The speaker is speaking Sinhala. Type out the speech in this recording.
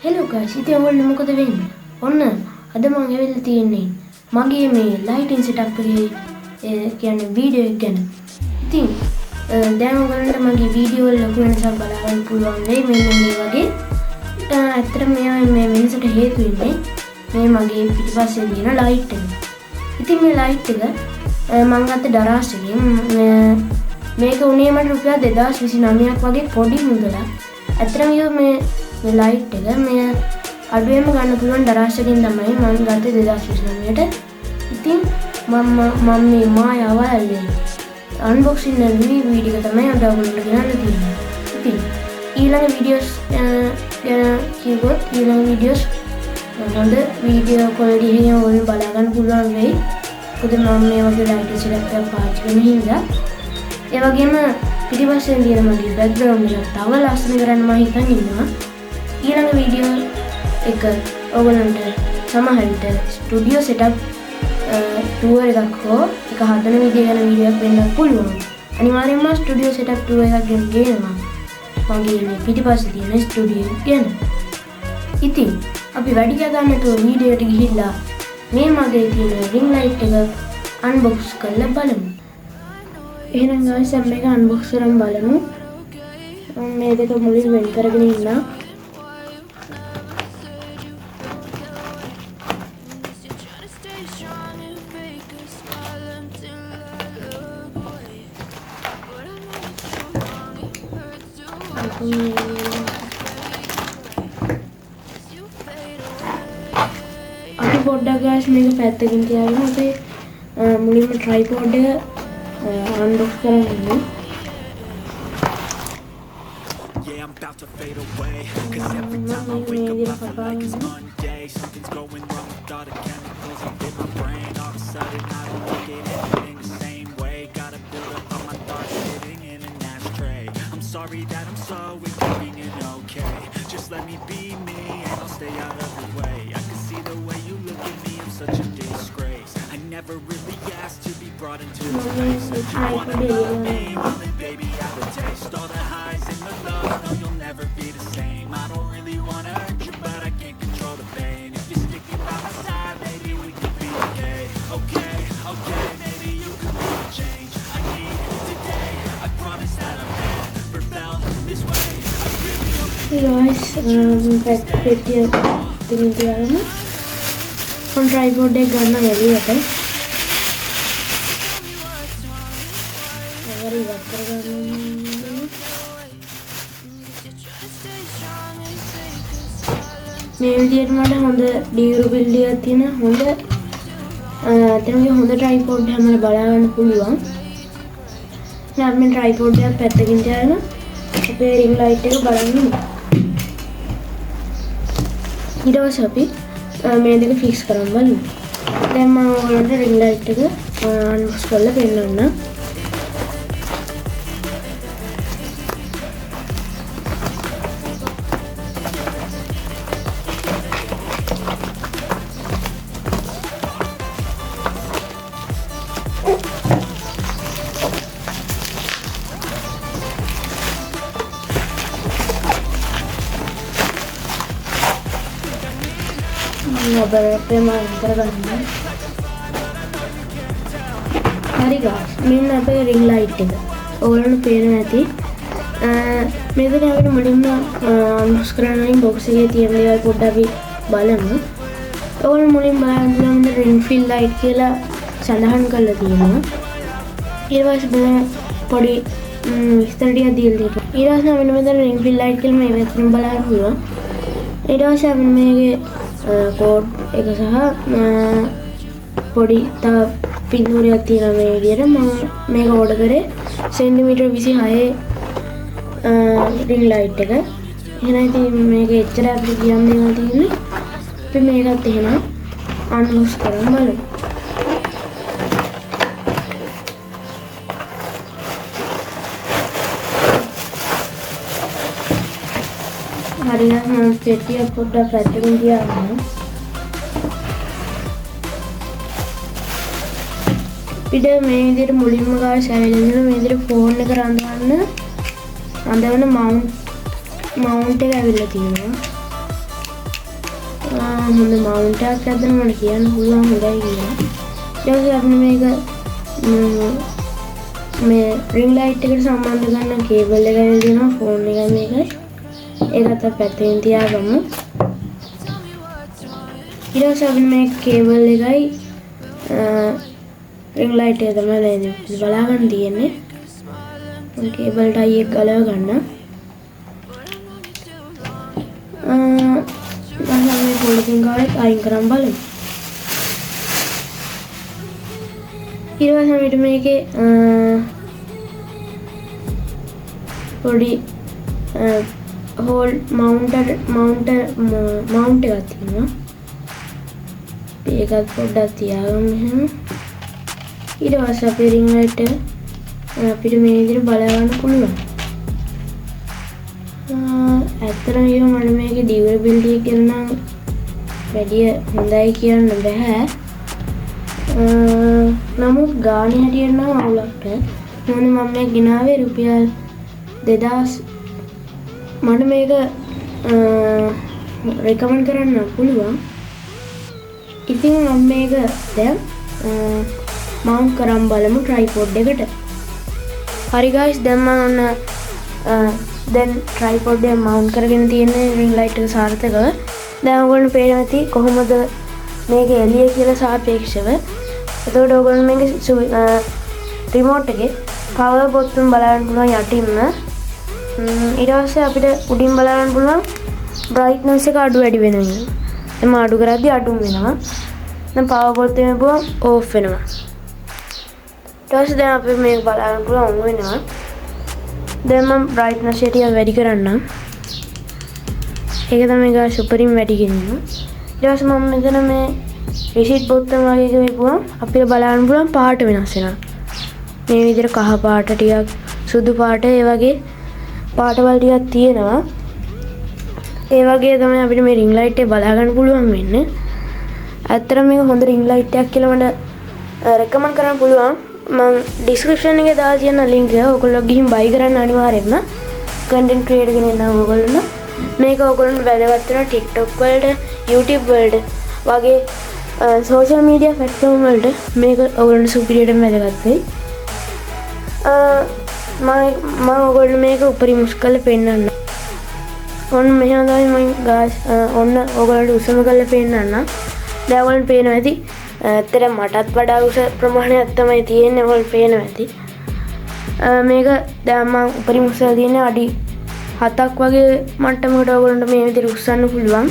හෙලෝ ගයිස් ඉතින් ඔයගොල්ලෝ මොකද වෙන්නේ? ඔන්න අද මම ඇවිල්ලා තියෙන්නේ මගේ මේ ලයිටින් සෙටප් එකේ කියන්නේ වීඩියෝ එක ගැන. ඉතින් දැන් ඔයගොල්ලන්ට මගේ වීඩියෝ වල ලොකු වෙනසක් බලා ගන්න පුළුවන් වෙයි මෙන්න මේ වගේ. ඇත්තටම මේ වෙනසට හේතු වෙන්නේ මේ මගේ පිටිපස්සේ තියෙන ලයිට් එක. ඉතින් මේ ලයිට් එක මම ගත්ත දරාස් එකෙන් මේක උනේ මට රුපියල් 2029ක් වගේ පොඩි මුදලක්. ඇත්තටම මේ ලයිට් එක මේ අඩුවෙන්ම ගන්න පුළුවන් දරාස් එකකින් තමයි මම ගත්තේ 2029ට. ඉතින් මම මේ මායාව ඇල්ලේ අන්බොක්සින් වීඩියෝ එක තමයි අද ඔයගොල්ලන්ට ගෙනල්ලා තියෙන්නේ. ඉතින් ඊළඟ වීඩියෝස් කිව්වොත් ඊළඟ වීඩියෝස් හොඳ වීඩියෝ ක්වොලිටි එකකින් ඔයගොල්ලෝ බලා ගන්න පුළුවන් වෙයි. මොකද මම මේ වගේ ලයිට් සෙටප් එකක් පාවිච්චි කරන හින්දා. ඒ වගේම පිටිපස්සෙන් තියෙන මගේ බෑග්ග්‍රවුන්ඩ් එක තව ලස්සන කරන්න මම හිතන් ඉන්නවා. ඊළඟ වීඩියෝ එක ඔයගොල්ලන්ට සමහර විට ස්ටුඩියෝ සෙටප් ටූර් එකක් හෝ එක හදන විදිය ගැන වීඩියෝ එකක් වෙන්නත් පුළුවන්. අනිවාර්යයෙන්ම ස්ටුඩියෝ සෙටප් ටූර් එකක් ගැන කියනවා. මගේ මේ පිටිපස්සේ තියෙන ස්ටුඩියෝ එක ගැන. ඉතින් අපි වැඩි කතා නැතුව වීඩියෝ එකට ගිහිල්ලා මේ මගේ තියෙන ring light එක unbox කරලා බලමු. එහෙනම් guys අපි මේක unbox කරන් බලමු. මම මේ දෙක මුලින් වෙන් කරගෙන ඉන්නවා. අපි පොඩ්ඩක් guys මේක පැත්තකින් තියාගෙන අපි මුලින්ම tripod එක unbox කරන්න. Yeah, I'm about to fade away. Cause every time I wake up, I feel like it's Monday. Something's going wrong with all the chemicals up in my brain. All of a sudden, I don't look at anything the same way. Gotta build up all my thoughts sitting in an ashtray. I'm sorry that I'm so inconvenient, okay? Just let me be me and I'll stay out of the way. I can see the way you look at me, I'm such a disgrace. I never really asked to be brought into this place. You wanna love me, well then baby I have a taste. All the highs and the lows, no you'll never be the same. I don't really wanna hurt you, but I can't control the pain. If you're sticking by my side, maybe we could be okay. Okay, okay, maybe you could be the change I need today. I promise that I've never felt this way. I really hope guys පෙට්ටිය තියන්න තියාගන්න. මම tripod එක ගන්න එළියට. අවරි ඉවත් කරගන්න. මේ විදිහට මට හොඳ durability එකක් තියෙන හොඳ හොඳ tripod එකක් මම බලා ගන්න පුළුවන්. දැන් මේ tripod එක පැත්තකින් තියාගෙන අපේ ring light එක බලන්න. ඊට පස්සේ අපි මේ දෙක ෆික්ස් කරන් බලමු. දැන් මම ඔයාලට ring light එක unbox කරලා පෙන්නන්නම්. හරි guys මෙන්න අපේ ring light එක. ඔයාලට පේනවා ඇති. මේක දැන් අපිට මුලින්ම unbox කරන්න box එකේ තියෙන දේවල් පොඩ්ඩක් අපි බලමු. ඔයාලට මුලින් බලන්න ring fill light කියලා සඳහන් කරලා තියෙනවා. ඊට පස්සේ පොඩි විස්තර ටිකක් දීලා තියෙනවා. ඊට පස්සේ මෙන්න මෙතන ring fill light කියලා මේ වෙනම බලන්න පුළුවන්. ඊට පස්සේ අපි මේකේ කෝඩ් එක සහ පොඩි තව පින්තූරයක් තියෙනවා මේ විදිහට. මම මේක ඕඩර් කරේ සෙන්ටිමීටර් 26 ring light එක. එහෙනම් ඉතින් මේක එච්චර අපිට කියන්න දේවල් තියෙන්නේ. අපි මේකත් එහෙනම් unbox කරන් බලමු. හරියට මම පෙට්ටිය පොඩ්ඩක් පැත්තකින් තියාගන්නවා. පිට මේ විදිහට මුලින්ම ගාව සැලෙන්න මේ විදිහට ෆෝන් එක රඳවන්න මount එක ඇවිල්ලා තියෙනවා. හොඳ මවුන්ට් එකක් ඇද්දම මට කියන්න පුළුවන් හොඳයි කියලා. ඊට පස්සේ අපි මේක මේ ring light එකට සම්බන්ධ කරන කේබල් එක දෙනවා ෆෝන් එකයි මේකයි. ඒකත් අපි පැත්තෙන් තියාගමු. ඊට පස්සේ අපි මේ කේබල් එකයි ring light එක තමයි දැන් බලා ගන්න තියෙන්නේ. කේබල් ටයි එක ගලව ගන්න. මේ පොලිතින් ගාවත් අයින් කරන් බලමු. ඊට පස්සේ අපිට මේකේ පොඩි හෝල් මවුන්ට් එකක් තියෙනවා. ඒකත් පොඩ්ඩක් තියාගමු එහෙම. ඊට පස්සේ අපේ ring light එක අපිට මේ විදිහට බලා ගන්න පුළුවන්. ඇත්තටම කියමු මට මේකේ ඩියුරබිලිටි එක ගැන නම් වැඩි හොඳයි කියන්න බෑ. නමුත් ගානේ හැටියට නම් අවුලක් නෑ. මොකද මම මේ ගෙනාවේ රුපියල් 2000 මට මේක රෙකමන්ඩ් කරන්න පුළුවන්. ඉතින් මම මේක දැන් මවුන්ට් කරන් බලමු ට්‍රයිපොඩ් එකට. හරි ගයිස් දැන් මම ඔන්න දැන් ට්‍රයිපොඩ් එක මවුන්ට් කරගෙන තියෙන්නේ ring light එක සාර්ථකව. දැන් ඔයගොල්ලෝ පේනවා ඇති කොහොමද මේක එළිය කියලා සාපේක්ෂව. එතකොට ඔයගොල්ලෝ මේක රිමෝට් එකේ power button බලන්න පුළුවන් යටින්ම. ඊට පස්සේ අපිට උඩින් බලන්න පුළුවන් brightness එක අඩු වැඩි වෙනවා. එම අඩු කරද්දී අඩු වෙනවා. දැන් power button එක බෝ off වෙනවා. ඊට පස්සේ දැන් අපි මේක බලන්න පුළුවන් on වෙනවා. දැන් මම brightness එක ටික වැඩි කරන්නම්. ඒක තමයි ගාස් උඩින් වැඩි කරනවා. ඊට පස්සේ මම මෙතන මේ reset button වගේ එක වෙපුවම අපිට බලන්න පුළුවන් පාට වෙනස් වෙනවා. මේ විදිහට කහ පාට ටිකක් සුදු පාට ඒ වගේ පාටවල් ටිකක් තියෙනවා. ඒ වගේ තමයි අපිට මේ ring light එක බලා ගන්න පුළුවන් වෙන්නේ. ඇත්තටම මේක හොඳ ring light එකක් කියලා මට recommend කරන්න පුළුවන්. මම description එකේ දාලා තියෙන link එක ඔයගොල්ලෝ ගිහින් buy කරන්න අනිවාර්යයෙන්ම. content creator කෙනෙක් නම් ඔයගොල්ලෝ මේක ඔයගොල්ලන්ට වැදගත් වෙනවා TikTok වලට, YouTube වලට වගේ social media platform වලට මේක ඔයගොල්ලන්ට superior වැදගත් වෙයි. මම ඔයගොල්ලෝ මේක උපරිම මුස්කල පෙන්නන්න. ඔන්න මෙහෙම තමයි මම ගාස් ඔන්න ඔයගොල්ලන්ට උසම කරලා පෙන්නන්න. දැන් ඔයගොල්ලන්ට පේනවා ඇති. ඇත්තට මටත් වඩා උස ප්‍රමාණයක් තමයි තියෙන්නේ. ඔයගොල්ලෝ පේනවා ඇති. මේක දැන් මම උපරිම උසලා තියෙන්නේ අඩි 7ක් වගේ මට්ටමකට ඔයගොල්ලන්ට මේ විදිහට උස්සන්න පුළුවන්.